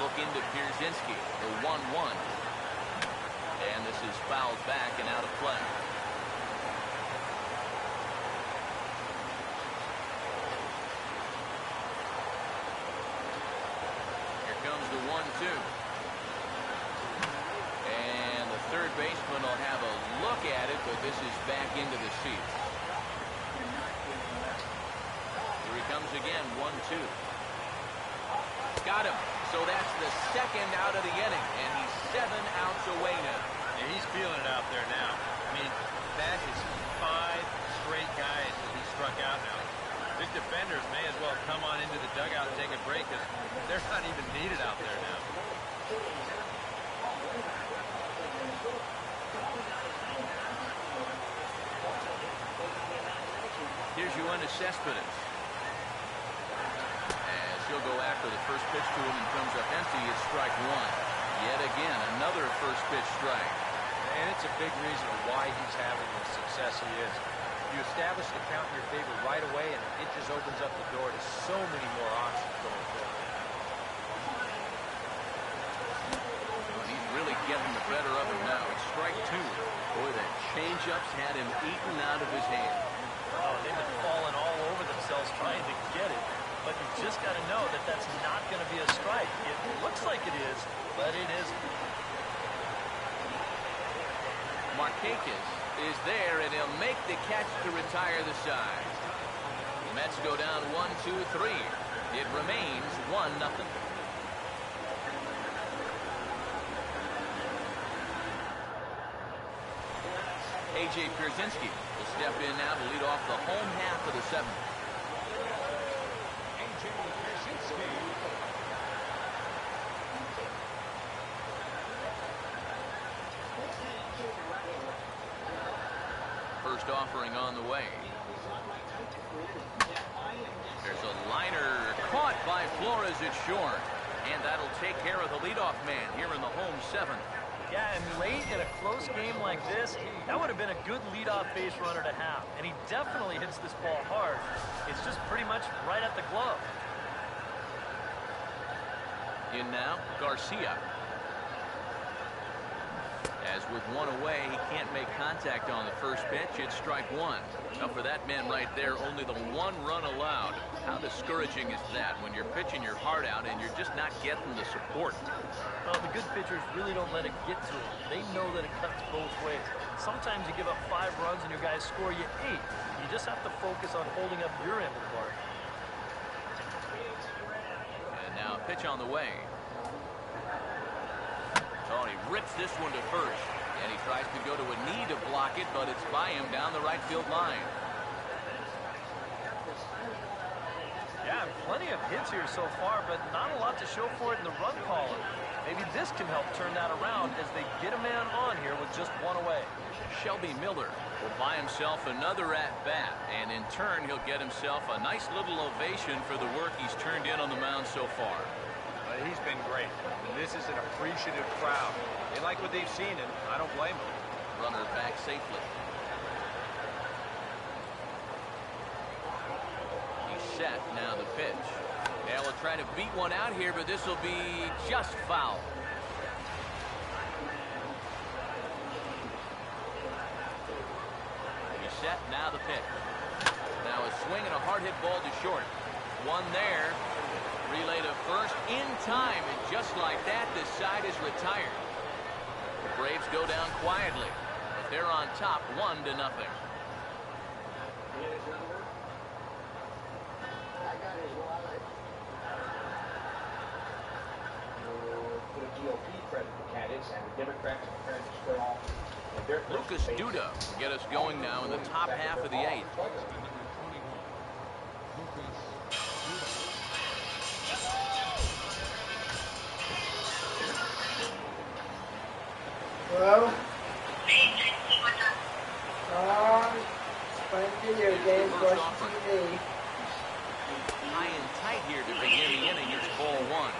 Look into Pierzynski, the 1-1. And this is fouled back and out of play. Here comes the 1-2. And the third baseman will have a look at it, but this is back into the seats. Here he comes again, 1-2. Got him. So that's the second out of the inning, and he's 7 outs away now. Yeah, he's feeling it out there now. I mean, that is 5 straight guys that he struck out now. Big defenders may as well come on into the dugout and take a break because they're not even needed out there now. Here's Yoenis Cespedes. He'll go after the first pitch to him and comes up empty. It's strike 1. Yet again, another first pitch strike. And it's a big reason why he's having the success he is. You establish the count in your favor right away, and it just opens up the door to so many more options going forward. Well, he's really getting the better of him now. It's strike 2. Boy, that changeup's had him eaten out of his hand. Oh, they've been falling all over themselves trying to get it. But you just got to know that that's not going to be a strike. It looks like it is, but it isn't. Markakis is there, and he'll make the catch to retire the side. Mets go down 1-2-3. It remains 1-0. A.J. Pierzynski will step in now to lead off the home half of the seventh. First offering on the way. There's a liner caught by Flores at short. And that'll take care of the leadoff man here in the home seventh. Yeah, and late in a close game like this, that would have been a good leadoff base runner to have. And he definitely hits this ball hard. It's just pretty much right at the glove. In now, Garcia. As with one away. He can't make contact on the first pitch. It's strike one. Now for that man right there, only the one run allowed. How discouraging is that when you're pitching your heart out and you're just not getting the support? Well, the good pitchers really don't let it get to them. They know that it cuts both ways. Sometimes you give up 5 runs and your guys score you 8. You just have to focus on holding up your end of the bargain. And now a pitch on the way. Oh, he rips this one to first. And he tries to go to a knee to block it, but it's by him down the right field line. Yeah, plenty of hits here so far, but not a lot to show for it in the run column. Maybe this can help turn that around as they get a man on here with just one away. Shelby Miller will buy himself another at-bat, and in turn, he'll get himself a nice little ovation for the work he's turned in on the mound so far. He's been great. And this is an appreciative crowd. They like what they've seen, and I don't blame them. Runner back safely. He's set. Now the pitch. Now we'll try to beat one out here, but this will be just foul. He's set. Now the pitch. Now a swing and a hard hit ball to short. One there. Relay to first in time, and just like that, this side is retired. The Braves go down quietly, but they're on top 1-0. Lucas Duda will get us going now in the top half of the 8th. Hello? Playing video games, watching TV. High and tight here to begin the inning. It's ball 1.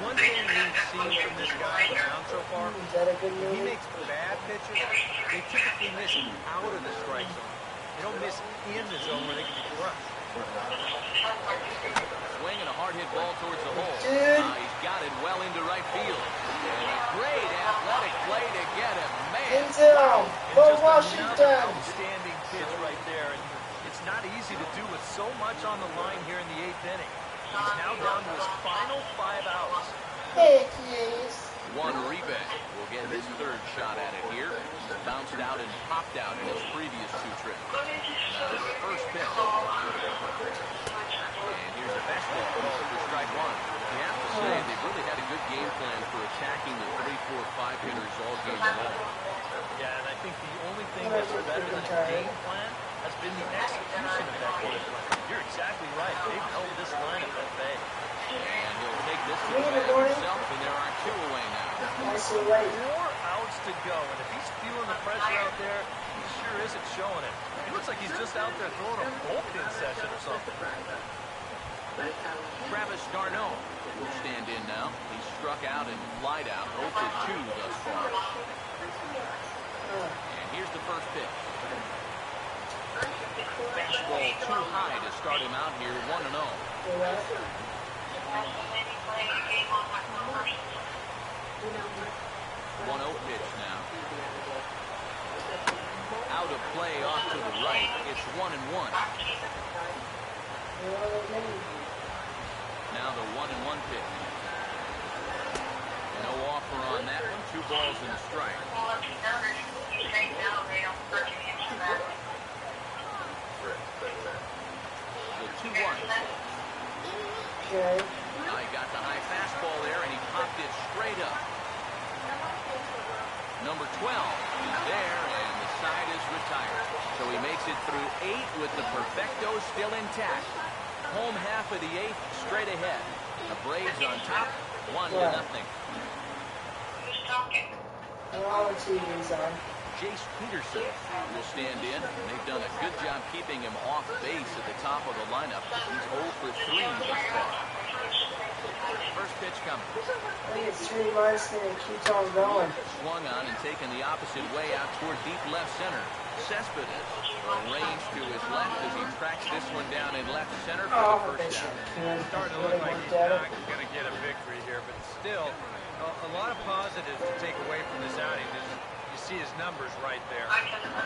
One thing we've seen from this guy on the mound so far, Is that a good he movie? makes bad pitches. They typically miss out of the strike zone. They don't miss in the zone where they can be crushed. Swing and a hard hit ball towards the hole. Dude. He's got it well into right field. And a great athletic play to get him. Man. Intel, go Just Washington. another outstanding pitch right there. And it's not easy to do with so much on the line here in the 8th inning. He's now down to his final 5 outs. Hey, please. One Uribe will get his 3rd shot at it here. Bounced out and popped out in his previous 2 trips. Now the first pitch. And here's a fastball called for strike 1. You have to say they really had a good game plan for attacking the 3, 4, 5 hitters all game long. Yeah, and I think the only thing that's better than a game plan has been the execution of that game plan. You're exactly right. They've held this lineup at bay. And he'll take this to the bat himself, and there are 2 away now. I see late. 4 outs to go, and if he's feeling the pressure out there, he sure isn't showing it. He looks like he's just out there throwing a bullpen session or something. Travis d'Arnaud will stand in now. He's struck out and flied out 0 for 2 thus far. And here's the first pitch. Fastball too high to start him out here, 1-0. 1-0 pitch now. Out of play off to the right. It's 1-1. Now the 1-1 pitch. No offer on that one. 2 balls and a strike. The 2-1. Okay. Now he got the high fastball there, and he popped it straight up. Number 12 is there, and the side is retired. So he makes it through 8 with the perfecto still intact. Home half of the 8th straight ahead. The Braves on top, 1-0. All the TV's on. Jace Peterson will stand in. They've done a good job keeping him off base at the top of the lineup. He's 0 for 3 thus far. First pitch coming. I think it's 3 months and it keeps on going. Swung on and taken the opposite way out toward deep left center. Cespedes arranged to his left as he tracks this one down in left center for the first down. Starting to look like he's not going to get a victory here, but still, a lot of positives to take away from this outing. You see his numbers right there.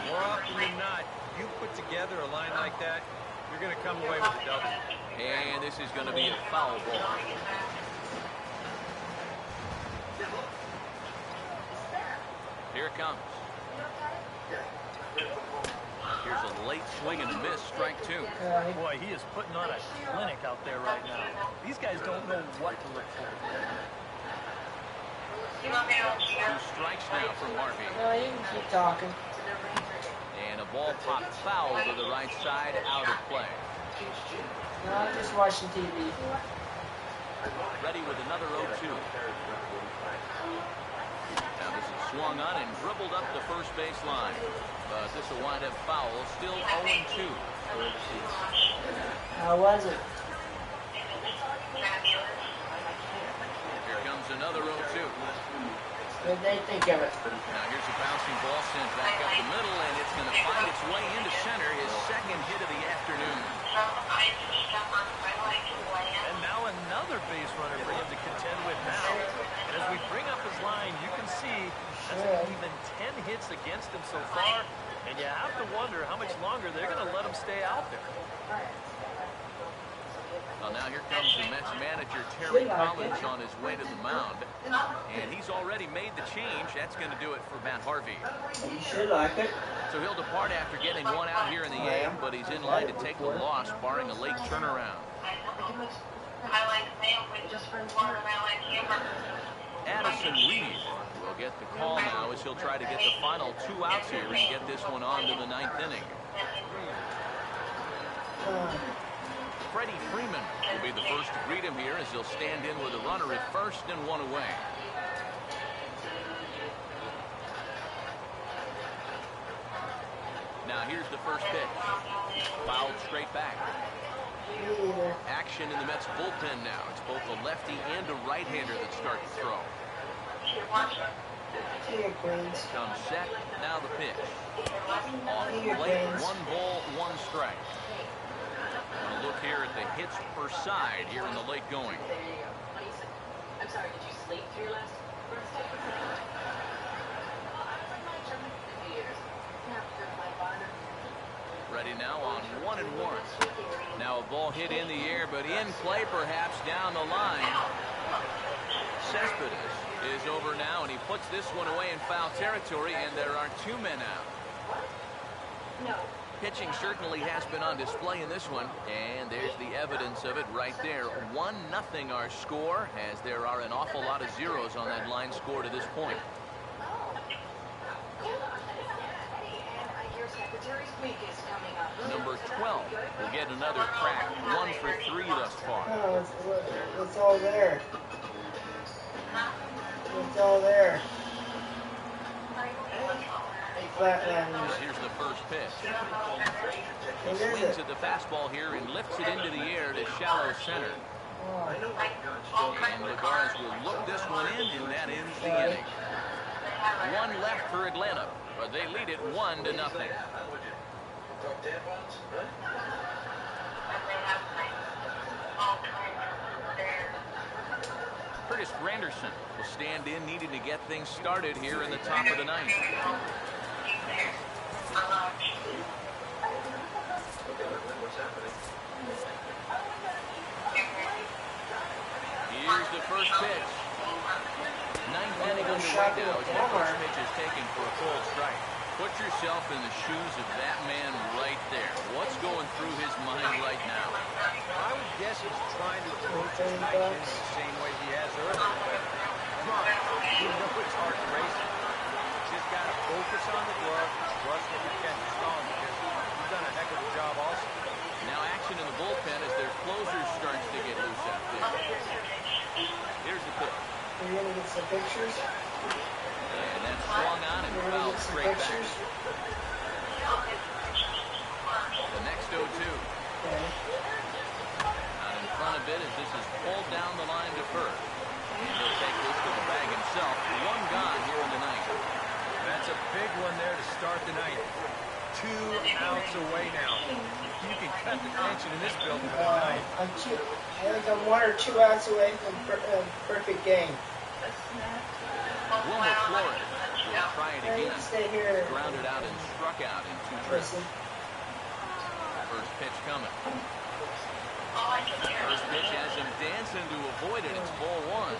More often than not, you put together a line like that, you're going to come away with a W. And this is going to be a foul ball. Here it comes. Here's a late swing and a miss, strike two. Boy, he is putting on a clinic out there right now. These guys don't know what to look for. 2 strikes now from Harvey. No, you can keep talking. And a ball popped foul to the right side, out of play. No, I'm just watching TV. Ready with another 0-2. Now this is swung on and dribbled up the first base line. But this will wind up foul, still 0-2. How was it? Here comes another 0-2. What did they think of it? Now here's a bouncing ball sent back up the middle, and it's going to find its way into center, his second hit of the afternoon. And now another base runner for him to contend with now. And as we bring up his line, you can see that's even 10 hits against him so far. And you have to wonder how much longer they're going to let him stay out there. Well, now here comes the Mets manager, Terry Collins, on his way to the mound. And he's already made the change. That's going to do it for Matt Harvey. You should like it. So he'll depart after getting one out here in the 8th, but he's in line to take the loss, barring a late turnaround. Addison Reed will get the call now as he'll try to get the final 2 outs here and get this one on to the 9th inning. Freddie Freeman will be the first to greet him here as he'll stand in with a runner at first and 1 away. Now here's the first pitch. Fouled straight back. Action in the Mets bullpen now. It's both a lefty and a right-hander that start to throw. Comes set. Now the pitch. Off the plate, 1 ball, 1 strike. A look here at the hits per side here in the late going. I'm sorry, did you sleep through your last birthday? Ready now on 1-1. Now a ball hit in the air, but in play perhaps down the line. Cespedes is over now, and he puts this one away in foul territory, and there are 2 men out. No. Pitching certainly has been on display in this one, and there's the evidence of it right there. 1-0 our score, as there are an awful lot of zeros on that line score to this point. Number 12 will get another crack. 1 for 3 thus far. Oh, it's all there. It's all there. Flatlanders. Here's the first pitch. He What is swings it? at the fastball here and lifts it into the air to shallow center. Oh. And Lagares will look this one in, and that ends the inning. 1 left for Atlanta, but they lead it 1-0. Curtis Granderson will stand in, needing to get things started here in the top of the 9th. Here's the first pitch. 9th inning underway now as the first pitch is taken for a cold strike. Put yourself in the shoes of that man right there. What's going through his mind right now? I would guess he's trying to approach his 9th inning the same way he has earlier. But come on, you know his heart's racing. Just got to focus on the glove, trust what you can install him, because he's done a heck of a job also. Now action in the bullpen as their closer starts to get loose out there. Here's the pitch. Are you going to get some pictures? And that's swung on and fouled straight back. The next 0-2. Okay. Out in front of it as this is pulled down the line to first. And he'll take this to the bag himself. 1 gone here in the 9th. That's a big one there to start the 9th. 2 outs away now. You can cut the tension in this building with a 9th. I think I'm 1 or 2 outs away from perfect game. Wilmer Flores He'll try it again. Stay here. Grounded out and struck out in 2 trips. First pitch coming. First pitch has him dancing to avoid it. It's ball 1.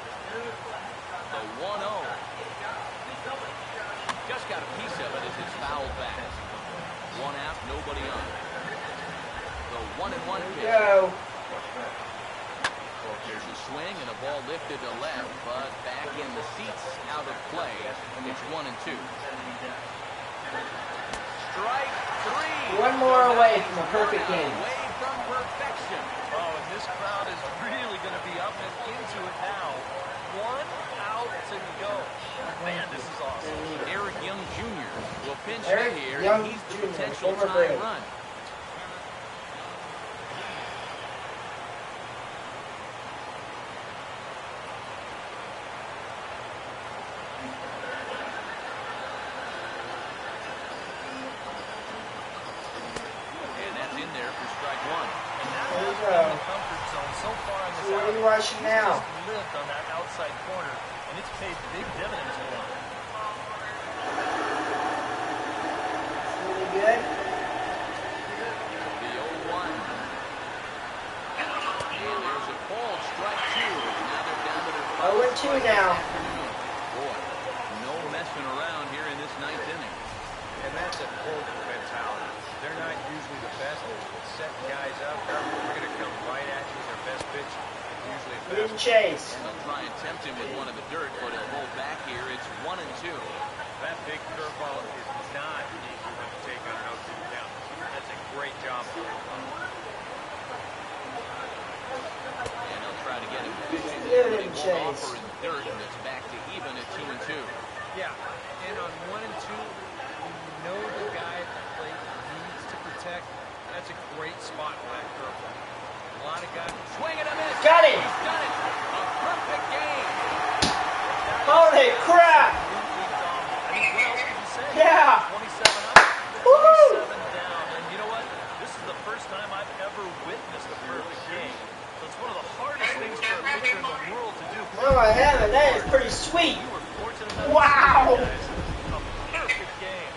The 1-0. Just got a piece of it as it's fouled back. 1 out, nobody on. The 1-1 pitch. Go. There's a swing and a ball lifted to left, but back in the seats, out of play. It's 1-2. Strike 3. One more away from a perfect game. Away from perfection. Oh, and this crowd is really going to be up and into it now. 1 out to go. Man, this is awesome. Eric Young Jr. will pinch Eric hit here, Young and he's the Jr., potential former tying Brave. run. And that's in there for strike 1. And that There you has go. been the comfort zone so far in this So what are you outing. watching now? He's just lived on that outside corner, and it's paid big dividends for him. Really good. The 0-1. And there's a called strike 2. Now they're down to their 0-2 now. Boy, no messing around here in this 9th inning. And that's a Colton mentality. They're not usually the best at setting guys up. They're going to come right at you with their best pitch. Usually a Good fastball. chase. They'll try and tempt him with one of the dirt, but he'll hold back here. It's 1-2. That big curveball is not an easy one to take on an 0-2 count. That's a great job for him. And they'll try to get him pitching. Good But he won't chase. offer in the dirt, and it's back to even at 2-2. Yeah, and on 1 and 2, you know the guy at the plate needs to protect. That's a great spot for that curveball. A lot of guys Swing and a miss. Got it. He's done it. A perfect game. Holy crap. I mean, what else can you say? Yeah. 27 up, Woo! 27 down. And you know what? This is the first time I've ever witnessed a perfect game. So it's one of the hardest things for a pitcher in the world to do. Oh, I haven't. That is pretty sweet. You were fortunate enough Wow. to see it, guys. A perfect game.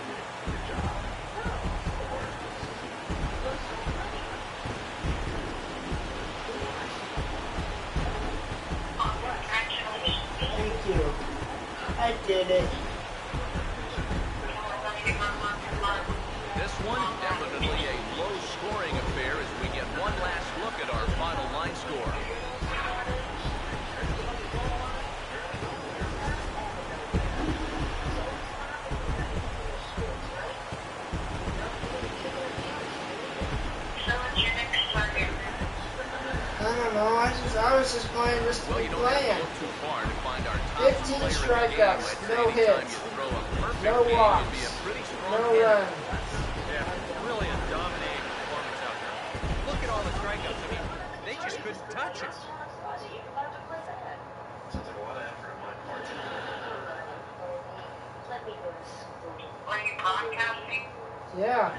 Thank you. I did it. This one, definitely a low-scoring affair as we get one last look at our final line score. I don't know. I was just playing just to Well, be you don't have to playing. look too far to find our top 15 player in the game. strikeouts, I'd say no anytime hits, you throw a perfect no game, walks, it'd be a pretty strong no candidate. runs. Yeah, really a dominating performance out there. Look at all the strikeouts. I mean, they just couldn't touch it. Sounds like a lot of effort on my part. Are you broadcasting? Yeah.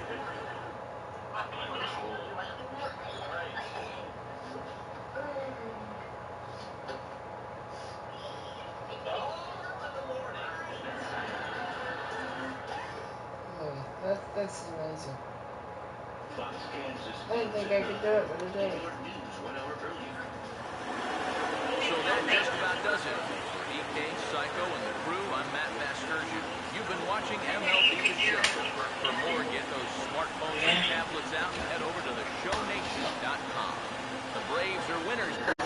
That's amazing. Fox Kansas I didn't think I could do it, but I did. News 1 hour earlier. So that just about does it. For EK, Psycho, and the crew, I'm Matt Masturgeon. You've been watching MLB The Show. For more, get those smartphones and tablets out and head over to theshownation.com. The Braves are winners.